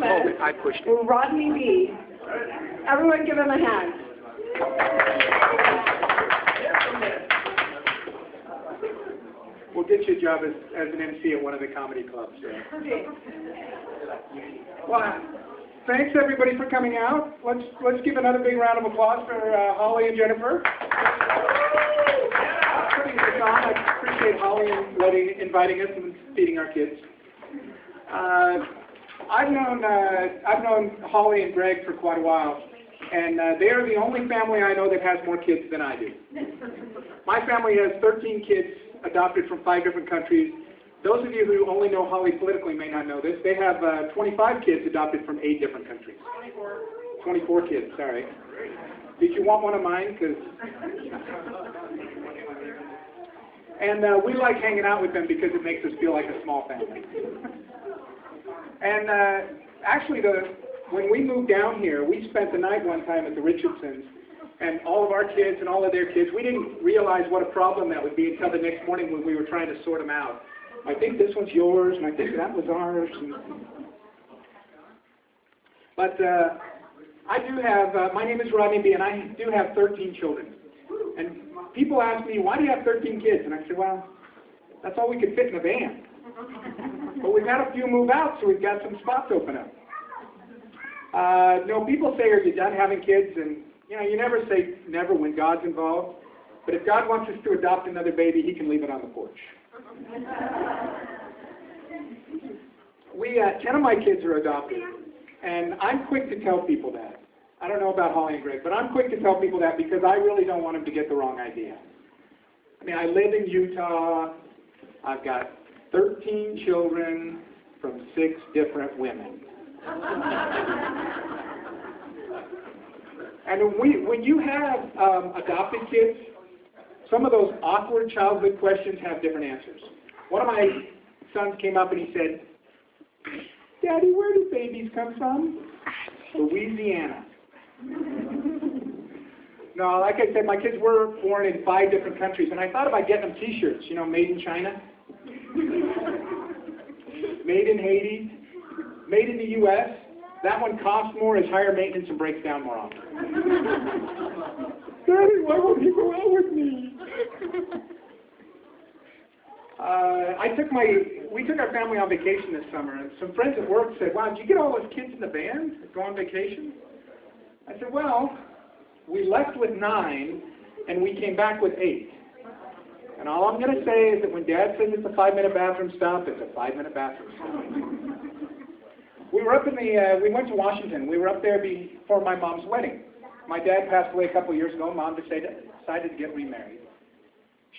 gentleman, Rodney B. Everyone give him a hand. We'll get you a job as an MC at one of the comedy clubs. Okay. Well, thanks everybody for coming out. Let's give another big round of applause for Holly and Jennifer. Putting this on. I appreciate Holly inviting us and feeding our kids. I've known Holly and Greg for quite a while, and they are the only family I know that has more kids than I do. My family has 13 kids adopted from 5 different countries. Those of you who only know Holly politically may not know this. They have 25 kids adopted from 8 different countries. 24 kids, sorry. Did you want one of mine? And we like hanging out with them because it makes us feel like a small family. And actually, when we moved down here, we spent the night one time at the Richardsons, and all of our kids and all of their kids, we didn't realize what a problem that would be until the next morning when we were trying to sort them out. I think this one's yours, and I think that was ours. But I do have, my name is Rodney B, and I do have 13 children. And people ask me, why do you have 13 kids? And I said, well, that's all we could fit in a van. But we've had a few move out, so we've got some spots open up. People say, are you done having kids? And, you never say never when God's involved. But if God wants us to adopt another baby, He can leave it on the porch. 10 of my kids are adopted. And I'm quick to tell people that. I don't know about Holly and Greg, but I'm quick to tell people that because I really don't want them to get the wrong idea. I mean, I live in Utah. I've got 13 children from 6 different women. And when you have adopted kids, some of those awkward childhood questions have different answers. One of my sons came up and he said, Daddy, where do babies come from? Louisiana. No, like I said, my kids were born in 5 different countries, and I thought about getting them T-shirts, made in China, made in Haiti, made in the U.S. That one costs more, is higher maintenance, and breaks down more often. Daddy, why won't you go out with me? We took our family on vacation this summer, and some friends at work said, wow, did you get all those kids in the van to go on vacation? I said, well, we left with 9, and we came back with 8. And all I'm going to say is that when Dad says it's a 5-minute bathroom stop, it's a 5-minute bathroom stop. We went to Washington. We were up there before my mom's wedding. My dad passed away a couple years ago. Mom decided to get remarried.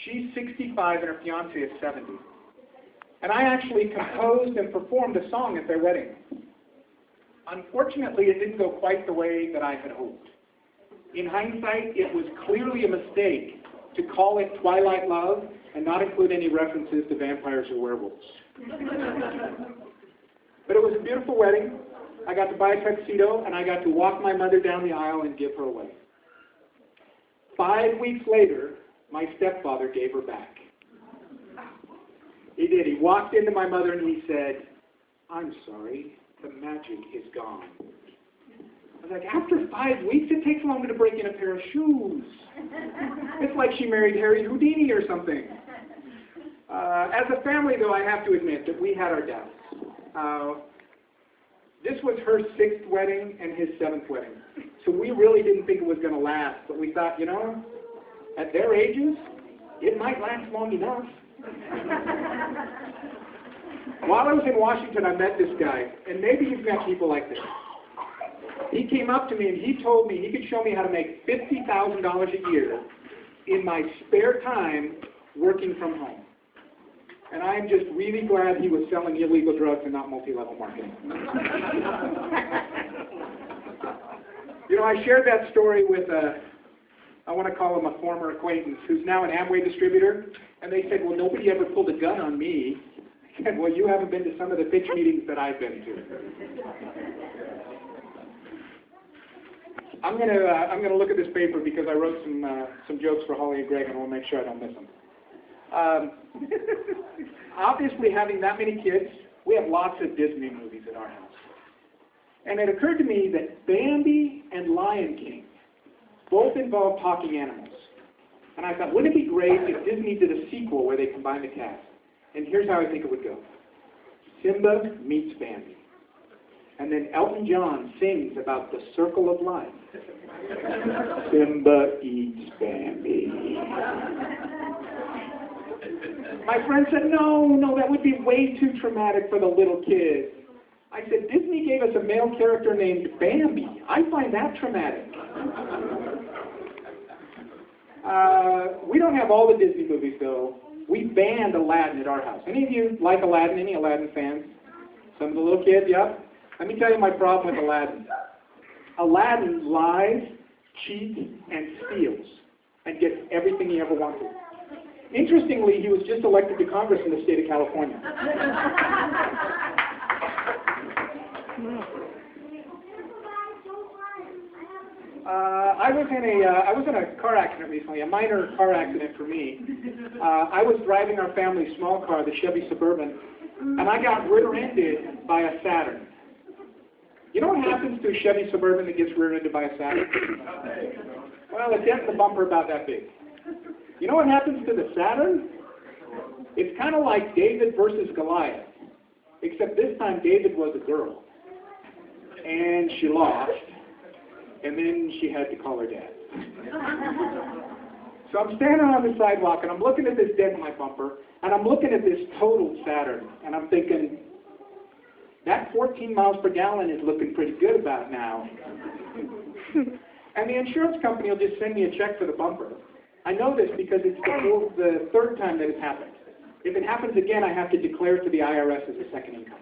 She's 65 and her fiancé is 70. And I actually composed and performed a song at their wedding. Unfortunately, it didn't go quite the way that I had hoped. In hindsight, it was clearly a mistake to call it Twilight Love and not include any references to vampires or werewolves. But it was a beautiful wedding. I got to buy a tuxedo, and I got to walk my mother down the aisle and give her away. 5 weeks later, my stepfather gave her back. He did. He walked into my mother and he said, I'm sorry, the magic is gone. I was like, after 5 weeks? It takes longer to break in a pair of shoes. It's like she married Harry Houdini or something. As a family, though, I have to admit that we had our doubts. This was her 6th wedding and his 7th wedding. So we really didn't think it was going to last. But we thought, at their ages, it might last long enough. While I was in Washington, I met this guy. And maybe you've met people like this. He came up to me and he told me he could show me how to make $50,000 a year in my spare time working from home. And I am just really glad he was selling illegal drugs and not multi-level marketing. I shared that story with I want to call him a former acquaintance who's now an Amway distributor. And they said, well, nobody ever pulled a gun on me. I said, well, you haven't been to some of the pitch meetings that I've been to. I'm gonna look at this paper because I wrote some jokes for Holly and Greg, and I want to make sure I don't miss them. Obviously, having that many kids, we have lots of Disney movies in our house. And it occurred to me that Bambi and Lion King both involve talking animals. And I thought, wouldn't it be great if Disney did a sequel where they combined the cast? And here's how I think it would go. Simba meets Bambi. And then Elton John sings about the circle of life. Simba eats Bambi. My friend said, no, that would be way too traumatic for the little kids. I said, Disney gave us a male character named Bambi. I find that traumatic. We don't have all the Disney movies, though. We banned Aladdin at our house. Any of you like Aladdin? Any Aladdin fans? Some of the little kids, yep. Let me tell you my problem with Aladdin. Aladdin lies, cheats, and steals, and gets everything he ever wanted. Interestingly, he was just elected to Congress in the state of California. I was in a car accident recently, a minor car accident for me. I was driving our family's small car, the Chevy Suburban, and I got rear-ended by a Saturn. You know what happens to a Chevy Suburban that gets rear-ended by a Saturn? Well, it dents the bumper about that big. You know what happens to the Saturn? It's kind of like David versus Goliath, except this time David was a girl. And she lost, and then she had to call her dad. So I'm standing on the sidewalk, and I'm looking at this dent in my bumper, and I'm looking at this totaled Saturn, and I'm thinking, that 14 miles per gallon is looking pretty good about now. And the insurance company will just send me a check for the bumper. I know this because it's the third time that it's happened. If it happens again, I have to declare to the IRS as a second income.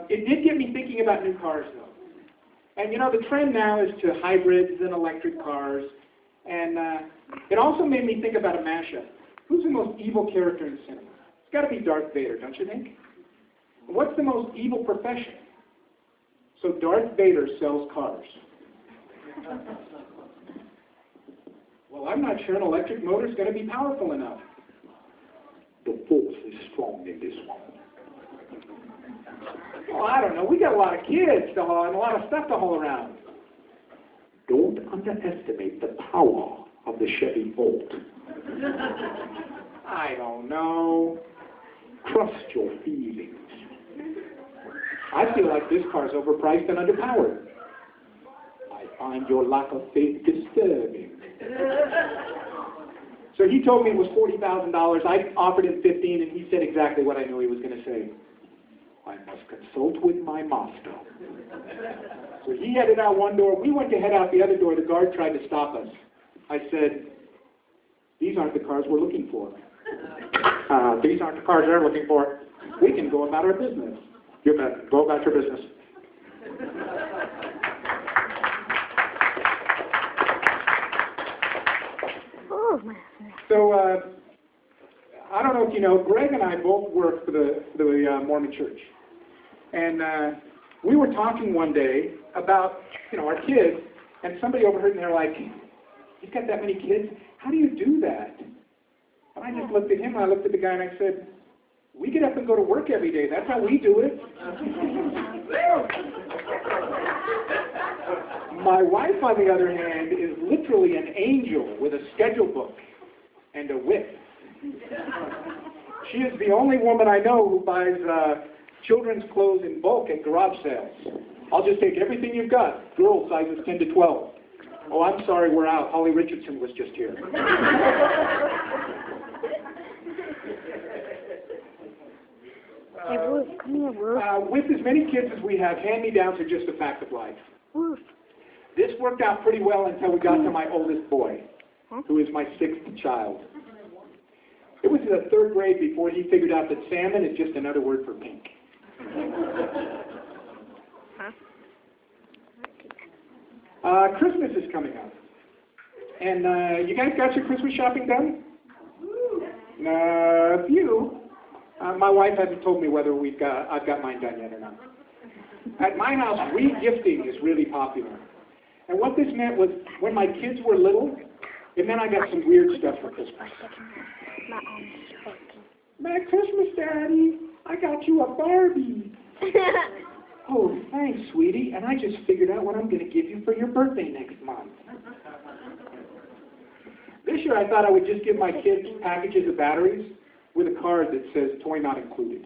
It did get me thinking about new cars, though. And you know, the trend now is to hybrids and electric cars. And it also made me think about a mashup. Who's the most evil character in cinema? It's got to be Darth Vader, don't you think? What's the most evil profession? So Darth Vader sells cars. Well, I'm not sure an electric motor is going to be powerful enough. The force is strong in this one. Oh, I don't know. We got a lot of kids to haul and a lot of stuff to haul around. Don't underestimate the power of the Chevy Volt. I don't know. Trust your feelings. I feel like this car's overpriced and underpowered. I find your lack of faith disturbing. So he told me it was $40,000. I offered him $15,000, and he said exactly what I knew he was going to say. I must consult with my master. So he headed out one door. We went to head out the other door. The guard tried to stop us. I said, these aren't the cars we're looking for. These aren't the cars they're looking for. We can go about our business. You bet. Go about your business. So, I don't know if you know, Greg and I both work for the Mormon Church. And we were talking one day about, our kids, and somebody overheard, and they're like, you've got that many kids? How do you do that? And I just looked at him, and I looked at the guy, and I said, we get up and go to work every day. That's how we do it. My wife, on the other hand, is literally an angel with a schedule book and a whip. She is the only woman I know who buys children's clothes in bulk at garage sales. I'll just take everything you've got. Girl sizes 10 to 12. Oh, I'm sorry, we're out. Holly Richardson was just here. Hey, Wolf, come here, Wolf. With as many kids as we have, hand-me-downs are just a fact of life. Wolf. This worked out pretty well until we got to my oldest boy, who is my 6th child. It was in the 3rd grade before he figured out that salmon is just another word for pink. Christmas is coming up. And you guys got your Christmas shopping done? A few. My wife hasn't told me whether I've got mine done yet or not. At my house, re-gifting is really popular. And what this meant was, when my kids were little, it meant I got some weird stuff for Christmas. Merry Christmas, Daddy. Barbie. Oh, thanks, sweetie. And I just figured out what I'm going to give you for your birthday next month. This year I thought I would just give my kids packages of batteries with a card that says toy not included.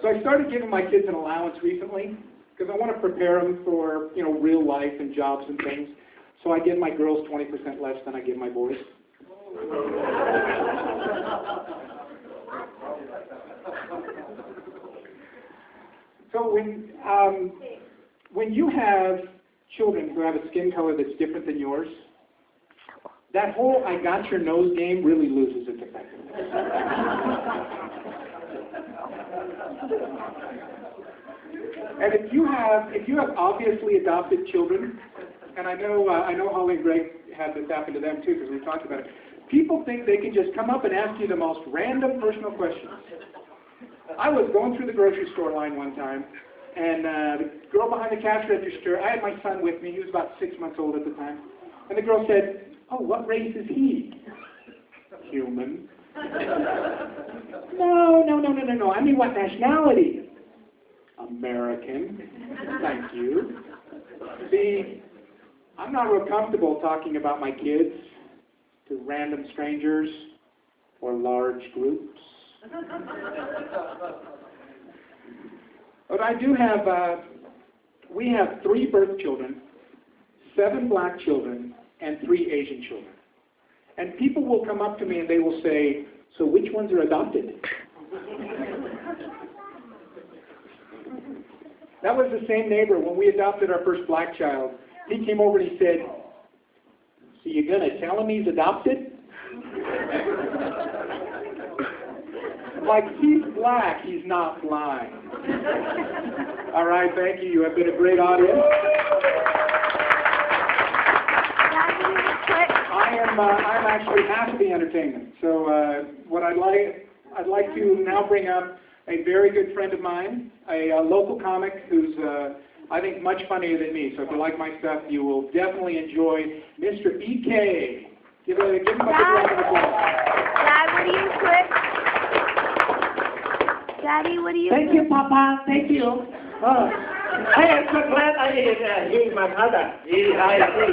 So I started giving my kids an allowance recently because I want to prepare them for, real life and jobs and things. So I give my girls 20% less than I give my boys. So when you have children who have a skin color that's different than yours, that whole "I got your nose" game really loses its effectiveness. And if you have obviously adopted children, and I know Holly and Greg had this happen to them too because we talked about it. People think they can just come up and ask you the most random personal questions. I was going through the grocery store line one time, and the girl behind the cash register, I had my son with me, he was about 6 months old at the time, and the girl said, "Oh, what race is he?" "Human." No, I mean, what nationality? "American." "Thank you." See, I'm not real comfortable talking about my kids to random strangers or large groups. But I do have, we have 3 birth children, 7 black children, and 3 Asian children. And people will come up to me and they will say, "So which ones are adopted?" That was the same neighbor when we adopted our first black child. He came over and he said, "So you're going to tell him he's adopted?" Like, he's black, he's not blind. All right, thank you. You have been a great audience. I'm actually half of the entertainment. So I'd like to now bring up a very good friend of mine, a local comic who's I think much funnier than me. So if you like my stuff, you will definitely enjoy Mr. BK. Give him a big round of applause. Dad, what do you quit? Daddy, what do you Thank you, Papa. Thank you. I am so glad I hear my father. I see.